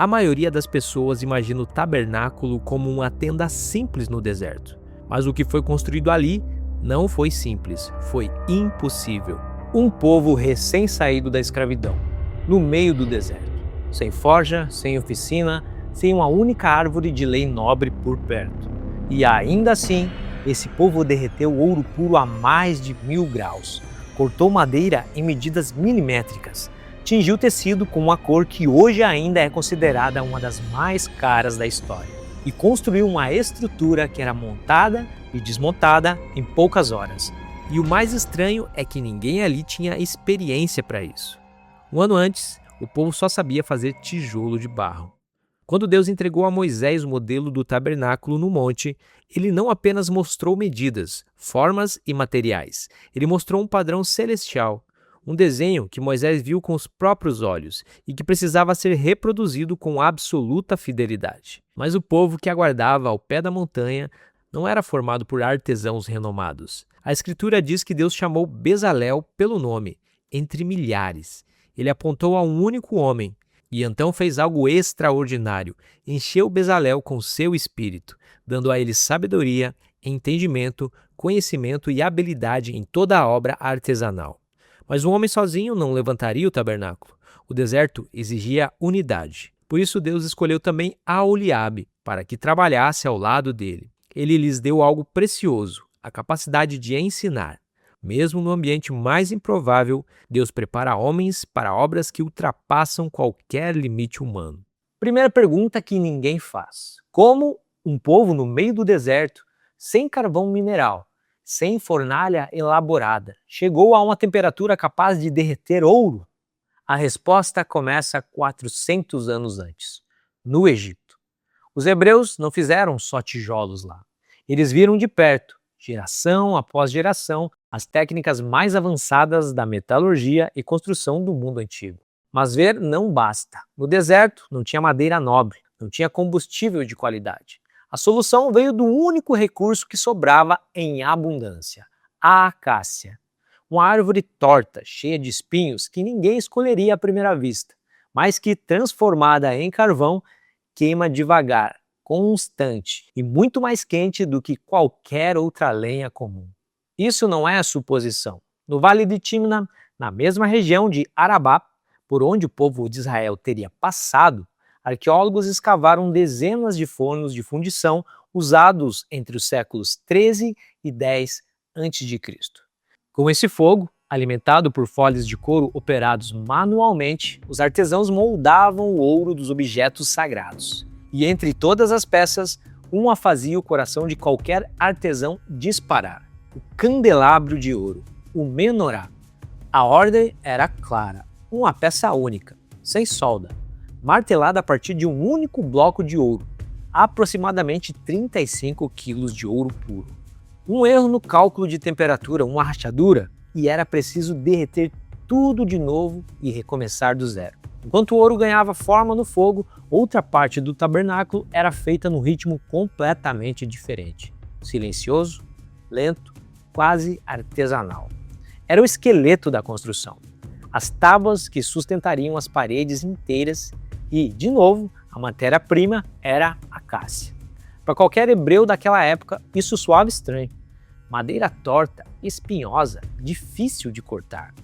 A maioria das pessoas imagina o tabernáculo como uma tenda simples no deserto. Mas o que foi construído ali não foi simples, foi impossível. Um povo recém-saído da escravidão, no meio do deserto, sem forja, sem oficina, sem uma única árvore de lei nobre por perto. E ainda assim, esse povo derreteu ouro puro a mais de 1000 graus, cortou madeira em medidas milimétricas, tingiu o tecido com uma cor que hoje ainda é considerada uma das mais caras da história, e construiu uma estrutura que era montada e desmontada em poucas horas. E o mais estranho é que ninguém ali tinha experiência para isso. Um ano antes, o povo só sabia fazer tijolo de barro. Quando Deus entregou a Moisés o modelo do tabernáculo no monte, ele não apenas mostrou medidas, formas e materiais, ele mostrou um padrão celestial, um desenho que Moisés viu com os próprios olhos e que precisava ser reproduzido com absoluta fidelidade. Mas o povo que aguardava ao pé da montanha não era formado por artesãos renomados. A Escritura diz que Deus chamou Bezalel pelo nome, entre milhares. Ele apontou a um único homem, e então fez algo extraordinário, encheu Bezalel com seu espírito, dando a ele sabedoria, entendimento, conhecimento e habilidade em toda a obra artesanal. Mas um homem sozinho não levantaria o tabernáculo. O deserto exigia unidade. Por isso Deus escolheu também Aholiabe para que trabalhasse ao lado dele. Ele lhes deu algo precioso, a capacidade de ensinar. Mesmo no ambiente mais improvável, Deus prepara homens para obras que ultrapassam qualquer limite humano. Primeira pergunta que ninguém faz: como um povo no meio do deserto, sem carvão mineral, sem fornalha elaborada, chegou a uma temperatura capaz de derreter ouro? A resposta começa 400 anos antes, no Egito. Os hebreus não fizeram só tijolos lá. Eles viram de perto, geração após geração, as técnicas mais avançadas da metalurgia e construção do mundo antigo. Mas ver não basta. No deserto não tinha madeira nobre, não tinha combustível de qualidade. A solução veio do único recurso que sobrava em abundância: a acácia. Uma árvore torta, cheia de espinhos que ninguém escolheria à primeira vista, mas que, transformada em carvão, queima devagar, constante e muito mais quente do que qualquer outra lenha comum. Isso não é suposição. No Vale de Timna, na mesma região de Arabá, por onde o povo de Israel teria passado, arqueólogos escavaram dezenas de fornos de fundição usados entre os séculos 13 e 10 a.C. Com esse fogo, alimentado por folhas de couro operados manualmente, os artesãos moldavam o ouro dos objetos sagrados. E entre todas as peças, uma fazia o coração de qualquer artesão disparar: o candelabro de ouro, o menorá. A ordem era clara: uma peça única, sem solda, martelada a partir de um único bloco de ouro, aproximadamente 35 quilos de ouro puro. Um erro no cálculo de temperatura, uma rachadura, e era preciso derreter tudo de novo e recomeçar do zero. Enquanto o ouro ganhava forma no fogo, outra parte do tabernáculo era feita num ritmo completamente diferente, silencioso, lento, quase artesanal. Era o esqueleto da construção, as tábuas que sustentariam as paredes inteiras e, de novo, a matéria-prima era a acácia. Para qualquer hebreu daquela época, isso soava estranho. Madeira torta, espinhosa, difícil de cortar.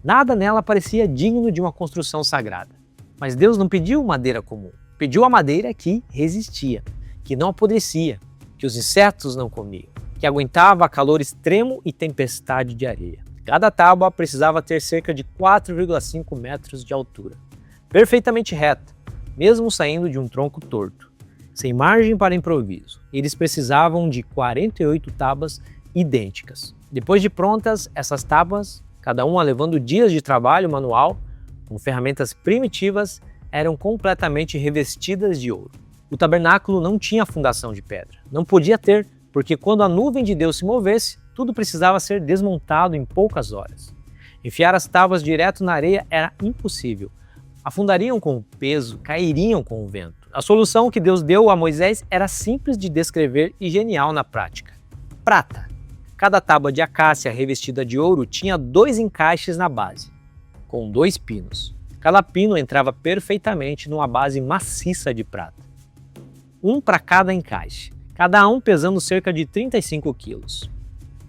Nada nela parecia digno de uma construção sagrada. Mas Deus não pediu madeira comum, pediu a madeira que resistia, que não apodrecia, que os insetos não comiam, que aguentava calor extremo e tempestade de areia. Cada tábua precisava ter cerca de 4,5 metros de altura, perfeitamente reta, mesmo saindo de um tronco torto, sem margem para improviso. Eles precisavam de 48 tábuas idênticas. Depois de prontas, essas tábuas, cada uma levando dias de trabalho manual, com ferramentas primitivas, eram completamente revestidas de ouro. O tabernáculo não tinha fundação de pedra, não podia ter, porque quando a nuvem de Deus se movesse, tudo precisava ser desmontado em poucas horas. Enfiar as tábuas direto na areia era impossível. Afundariam com o peso, cairiam com o vento. A solução que Deus deu a Moisés era simples de descrever e genial na prática: prata. Cada tábua de acácia revestida de ouro tinha 2 encaixes na base, com 2 pinos. Cada pino entrava perfeitamente numa base maciça de prata. Um para cada encaixe, cada um pesando cerca de 35 quilos.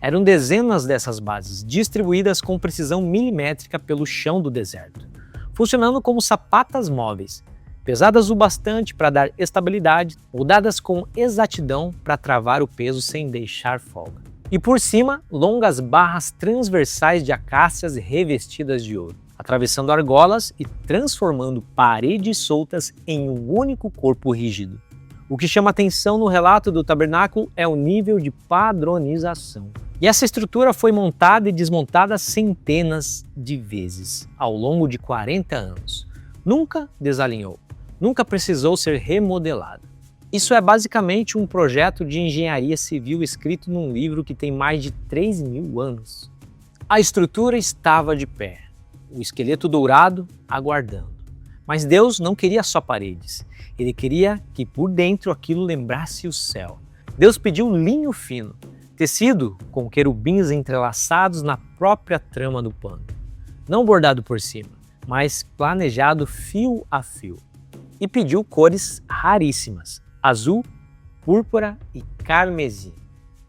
Eram dezenas dessas bases, distribuídas com precisão milimétrica pelo chão do deserto, funcionando como sapatas móveis, pesadas o bastante para dar estabilidade, moldadas com exatidão para travar o peso sem deixar folga. E por cima, longas barras transversais de acácias revestidas de ouro, atravessando argolas e transformando paredes soltas em um único corpo rígido. O que chama atenção no relato do tabernáculo é o nível de padronização. E essa estrutura foi montada e desmontada centenas de vezes ao longo de 40 anos. Nunca desalinhou, nunca precisou ser remodelada. Isso é basicamente um projeto de engenharia civil escrito num livro que tem mais de 3.000 anos. A estrutura estava de pé, o esqueleto dourado aguardando. Mas Deus não queria só paredes, Ele queria que por dentro aquilo lembrasse o céu. Deus pediu linho fino, tecido com querubins entrelaçados na própria trama do pano. Não bordado por cima, mas planejado fio a fio. E pediu cores raríssimas, azul, púrpura e carmesim.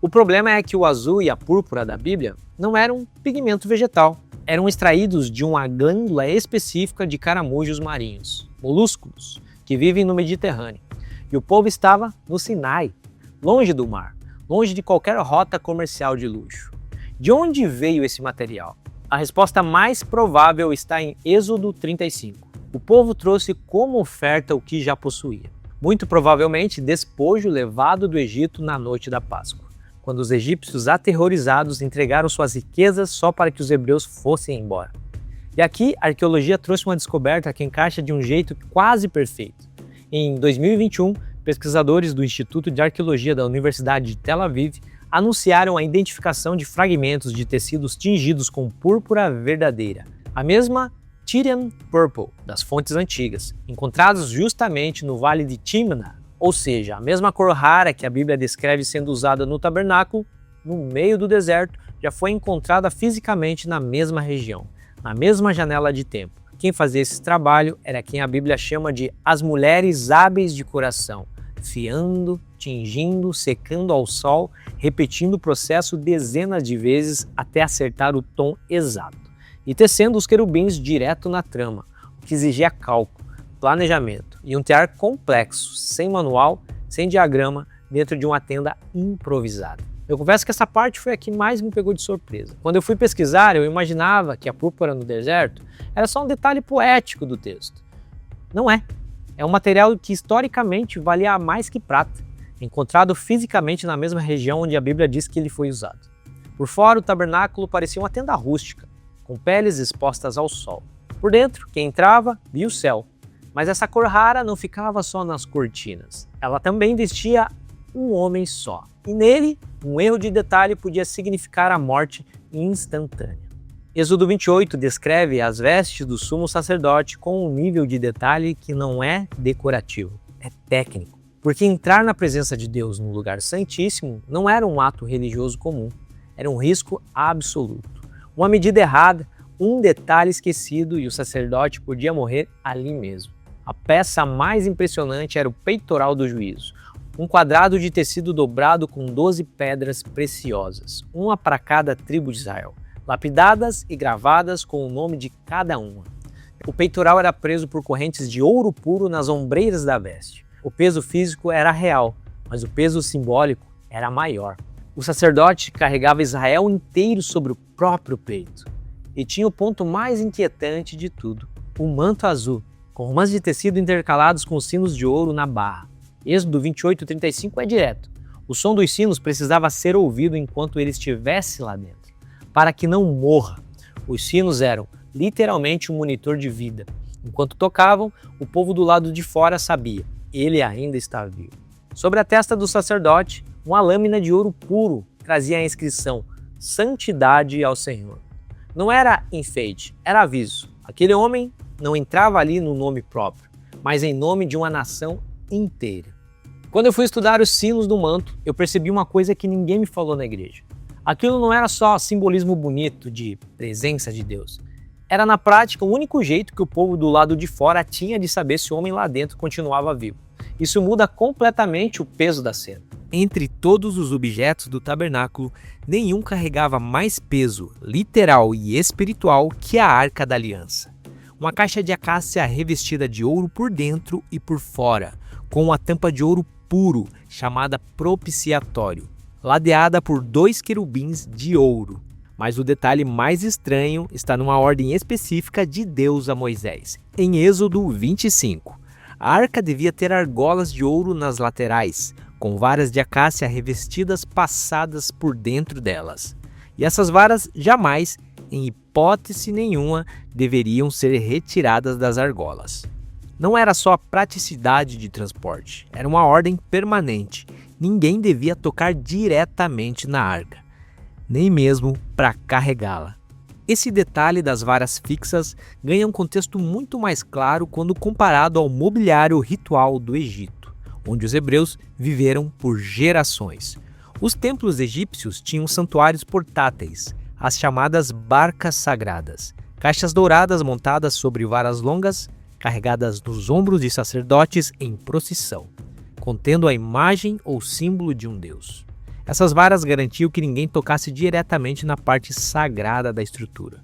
O problema é que o azul e a púrpura da Bíblia não eram pigmento vegetal, eram extraídos de uma glândula específica de caramujos marinhos, molúsculos, que vivem no Mediterrâneo. E o povo estava no Sinai, longe do mar, longe de qualquer rota comercial de luxo. De onde veio esse material? A resposta mais provável está em Êxodo 35. O povo trouxe como oferta o que já possuía. Muito provavelmente despojo levado do Egito na noite da Páscoa, quando os egípcios aterrorizados entregaram suas riquezas só para que os hebreus fossem embora. E aqui a arqueologia trouxe uma descoberta que encaixa de um jeito quase perfeito. Em 2021, pesquisadores do Instituto de Arqueologia da Universidade de Tel Aviv anunciaram a identificação de fragmentos de tecidos tingidos com púrpura verdadeira, a mesma Tyrian Purple das fontes antigas, encontrados justamente no Vale de Timna, ou seja, a mesma cor rara que a Bíblia descreve sendo usada no tabernáculo, no meio do deserto, já foi encontrada fisicamente na mesma região, na mesma janela de tempo. Quem fazia esse trabalho era quem a Bíblia chama de as mulheres hábeis de coração, fiando, tingindo, secando ao sol, repetindo o processo dezenas de vezes até acertar o tom exato, e tecendo os querubins direto na trama, o que exigia cálculo, planejamento e um tear complexo, sem manual, sem diagrama, dentro de uma tenda improvisada. Eu confesso que essa parte foi a que mais me pegou de surpresa. Quando eu fui pesquisar, eu imaginava que a púrpura no deserto era só um detalhe poético do texto. Não é. É um material que historicamente valia mais que prata, encontrado fisicamente na mesma região onde a Bíblia diz que ele foi usado. Por fora, o tabernáculo parecia uma tenda rústica, com peles expostas ao sol. Por dentro, quem entrava via o céu. Mas essa cor rara não ficava só nas cortinas. Ela também vestia um homem só. E nele, um erro de detalhe podia significar a morte instantânea. Êxodo 28 descreve as vestes do sumo sacerdote com um nível de detalhe que não é decorativo, é técnico. Porque entrar na presença de Deus no lugar santíssimo não era um ato religioso comum, era um risco absoluto. Uma medida errada, um detalhe esquecido e o sacerdote podia morrer ali mesmo. A peça mais impressionante era o peitoral do juízo, um quadrado de tecido dobrado com 12 pedras preciosas, uma para cada tribo de Israel, lapidadas e gravadas com o nome de cada uma. O peitoral era preso por correntes de ouro puro nas ombreiras da veste. O peso físico era real, mas o peso simbólico era maior. O sacerdote carregava Israel inteiro sobre o próprio peito. E tinha o ponto mais inquietante de tudo, o manto azul, com romãs de tecido intercalados com sinos de ouro na barra. Êxodo 28:35 é direto. O som dos sinos precisava ser ouvido enquanto ele estivesse lá dentro, para que não morra. Os sinos eram literalmente um monitor de vida. Enquanto tocavam, o povo do lado de fora sabia, ele ainda está vivo. Sobre a testa do sacerdote, uma lâmina de ouro puro trazia a inscrição Santidade ao Senhor. Não era enfeite, era aviso. Aquele homem não entrava ali no nome próprio, mas em nome de uma nação inteira. Quando eu fui estudar os sinos do manto, eu percebi uma coisa que ninguém me falou na igreja. Aquilo não era só simbolismo bonito de presença de Deus. Era na prática o único jeito que o povo do lado de fora tinha de saber se o homem lá dentro continuava vivo. Isso muda completamente o peso da cena. Entre todos os objetos do tabernáculo, nenhum carregava mais peso literal e espiritual que a Arca da Aliança. Uma caixa de acácia revestida de ouro por dentro e por fora, com uma tampa de ouro puro, chamada propiciatório, ladeada por 2 querubins de ouro. Mas o detalhe mais estranho está numa ordem específica de Deus a Moisés. Em Êxodo 25, a arca devia ter argolas de ouro nas laterais, com varas de acácia revestidas passadas por dentro delas. E essas varas jamais, em hipótese nenhuma, deveriam ser retiradas das argolas. Não era só a praticidade de transporte, era uma ordem permanente. Ninguém devia tocar diretamente na arca, nem mesmo para carregá-la. Esse detalhe das varas fixas ganha um contexto muito mais claro quando comparado ao mobiliário ritual do Egito, onde os hebreus viveram por gerações. Os templos egípcios tinham santuários portáteis, as chamadas barcas sagradas, caixas douradas montadas sobre varas longas, carregadas nos ombros de sacerdotes em procissão, contendo a imagem ou símbolo de um deus. Essas varas garantiam que ninguém tocasse diretamente na parte sagrada da estrutura.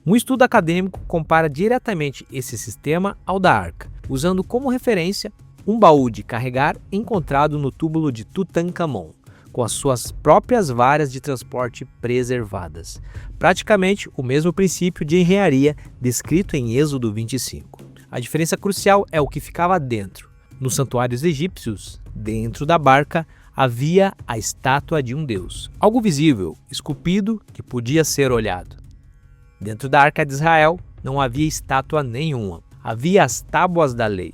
Um estudo acadêmico compara diretamente esse sistema ao da arca, usando como referência um baú de carregar encontrado no túmulo de Tutankhamon, com as suas próprias varas de transporte preservadas. Praticamente o mesmo princípio de engenharia descrito em Êxodo 25. A diferença crucial é o que ficava dentro. Nos santuários egípcios, dentro da barca, havia a estátua de um deus, algo visível, esculpido, que podia ser olhado. Dentro da Arca de Israel não havia estátua nenhuma, havia as tábuas da lei.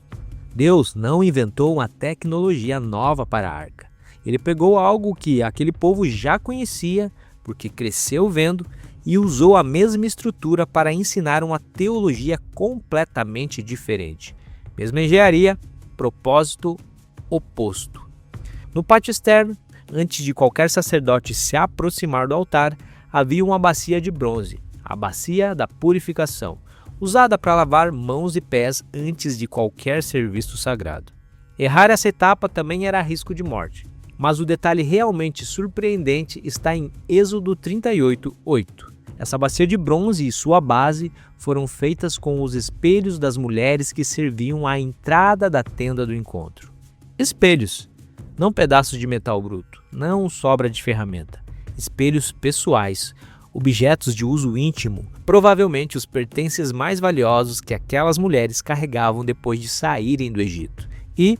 Deus não inventou uma tecnologia nova para a arca. Ele pegou algo que aquele povo já conhecia, porque cresceu vendo, e usou a mesma estrutura para ensinar uma teologia completamente diferente. Mesma engenharia, propósito oposto. No pátio externo, antes de qualquer sacerdote se aproximar do altar, havia uma bacia de bronze, a bacia da purificação, usada para lavar mãos e pés antes de qualquer serviço sagrado. Errar essa etapa também era risco de morte, mas o detalhe realmente surpreendente está em Êxodo 38:8. Essa bacia de bronze e sua base foram feitas com os espelhos das mulheres que serviam à entrada da tenda do encontro. Espelhos, não pedaços de metal bruto, não sobra de ferramenta. Espelhos pessoais, objetos de uso íntimo, provavelmente os pertences mais valiosos que aquelas mulheres carregavam depois de saírem do Egito. E,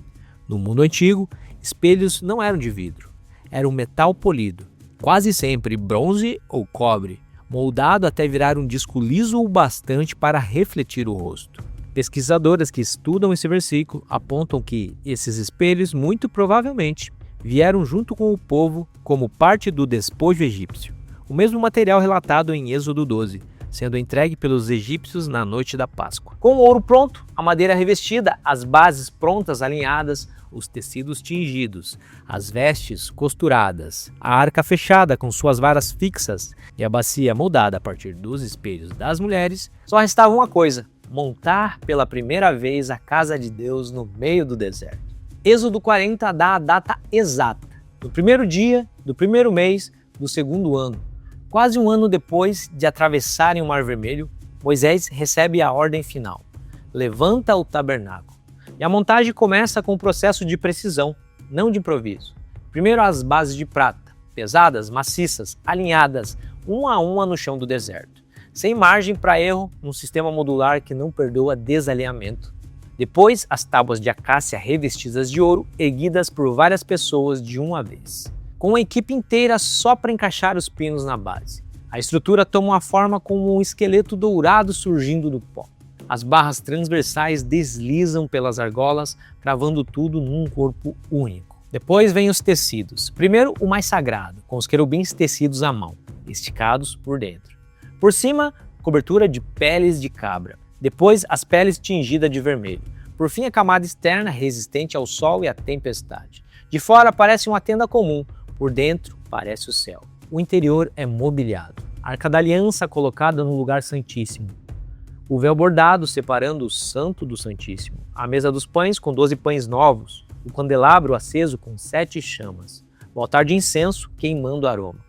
no mundo antigo, espelhos não eram de vidro, eram metal polido, quase sempre bronze ou cobre, moldado até virar um disco liso o bastante para refletir o rosto. Pesquisadoras que estudam esse versículo apontam que esses espelhos muito provavelmente vieram junto com o povo como parte do despojo egípcio, o mesmo material relatado em Êxodo 12, sendo entregue pelos egípcios na noite da Páscoa. Com o ouro pronto, a madeira revestida, as bases prontas alinhadas, os tecidos tingidos, as vestes costuradas, a arca fechada com suas varas fixas e a bacia moldada a partir dos espelhos das mulheres, só restava uma coisa: montar pela primeira vez a casa de Deus no meio do deserto. Êxodo 40 dá a data exata, no primeiro dia do primeiro mês do segundo ano. Quase um ano depois de atravessarem o Mar Vermelho, Moisés recebe a ordem final: levanta o tabernáculo. E a montagem começa com um processo de precisão, não de improviso. Primeiro as bases de prata, pesadas, maciças, alinhadas, uma a uma no chão do deserto, sem margem para erro, num sistema modular que não perdoa desalinhamento. Depois, as tábuas de acácia revestidas de ouro, erguidas por várias pessoas de uma vez, com uma equipe inteira só para encaixar os pinos na base. A estrutura toma uma forma como um esqueleto dourado surgindo do pó. As barras transversais deslizam pelas argolas, travando tudo num corpo único. Depois vem os tecidos. Primeiro, o mais sagrado, com os querubins tecidos à mão, esticados por dentro. Por cima, cobertura de peles de cabra. Depois, as peles tingidas de vermelho. Por fim, a camada externa, resistente ao sol e à tempestade. De fora parece uma tenda comum, por dentro parece o céu. O interior é mobiliado. A Arca da Aliança colocada no lugar santíssimo. o véu bordado separando o santo do santíssimo, a mesa dos pães com 12 pães novos, o candelabro aceso com 7 chamas, o altar de incenso queimando aroma.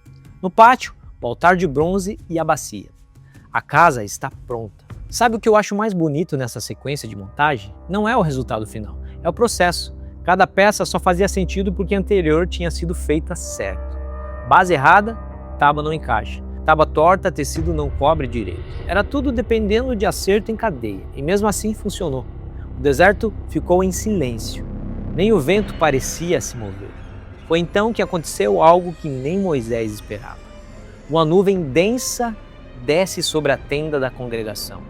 No pátio, o altar de bronze e a bacia. A casa está pronta. Sabe o que eu acho mais bonito nessa sequência de montagem? Não é o resultado final, é o processo. Cada peça só fazia sentido porque a anterior tinha sido feita certo. Base errada, tábua não encaixa. Tábua torta, tecido não cobre direito. Era tudo dependendo de acerto em cadeia, e mesmo assim funcionou. O deserto ficou em silêncio. Nem o vento parecia se mover. Foi então que aconteceu algo que nem Moisés esperava. Uma nuvem densa desce sobre a tenda da congregação.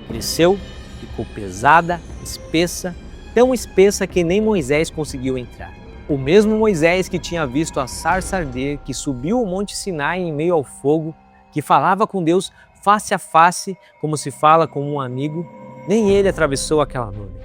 Cresceu, ficou pesada, espessa, tão espessa que nem Moisés conseguiu entrar. O mesmo Moisés que tinha visto a sarça arder, que subiu o monte Sinai em meio ao fogo, que falava com Deus face a face, como se fala com um amigo, nem ele atravessou aquela nuvem,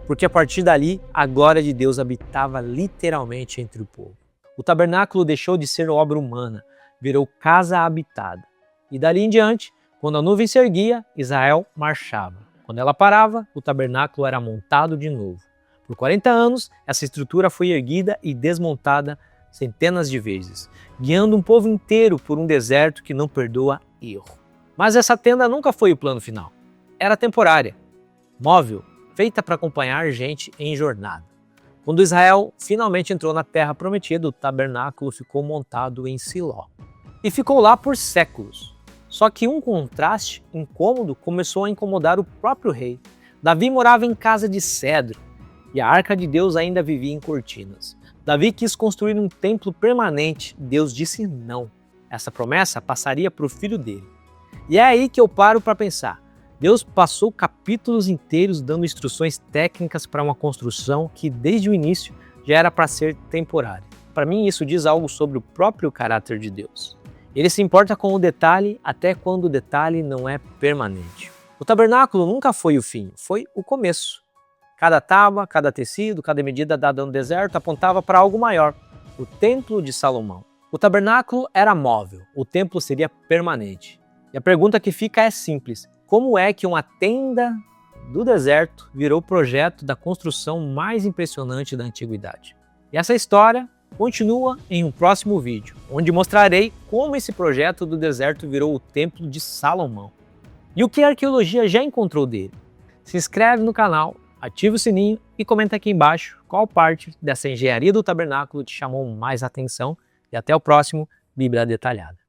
porque a partir dali a glória de Deus habitava literalmente entre o povo. O tabernáculo deixou de ser obra humana, virou casa habitada. E dali em diante, quando a nuvem se erguia, Israel marchava. Quando ela parava, o tabernáculo era montado de novo. Por 40 anos, essa estrutura foi erguida e desmontada centenas de vezes, guiando um povo inteiro por um deserto que não perdoa erro. Mas essa tenda nunca foi o plano final. Era temporária, móvel, feita para acompanhar gente em jornada. Quando Israel finalmente entrou na terra prometida, o tabernáculo ficou montado em Siló. E ficou lá por séculos. Só que um contraste incômodo começou a incomodar o próprio rei. Davi morava em casa de cedro e a arca de Deus ainda vivia em cortinas. Davi quis construir um templo permanente. Deus disse não. Essa promessa passaria para o filho dele. E é aí que eu paro para pensar. Deus passou capítulos inteiros dando instruções técnicas para uma construção que desde o início já era para ser temporária. Para mim isso diz algo sobre o próprio caráter de Deus. Ele se importa com o detalhe até quando o detalhe não é permanente. O tabernáculo nunca foi o fim, foi o começo. Cada tábua, cada tecido, cada medida dada no deserto apontava para algo maior, o Templo de Salomão. O tabernáculo era móvel, o templo seria permanente. E a pergunta que fica é simples: como é que uma tenda do deserto virou o projeto da construção mais impressionante da antiguidade? E essa história continua em um próximo vídeo, onde mostrarei como esse projeto do deserto virou o Templo de Salomão. E o que a arqueologia já encontrou dele? Se inscreve no canal, ativa o sininho e comenta aqui embaixo qual parte dessa engenharia do tabernáculo te chamou mais atenção. E até o próximo Bíblia Detalhada.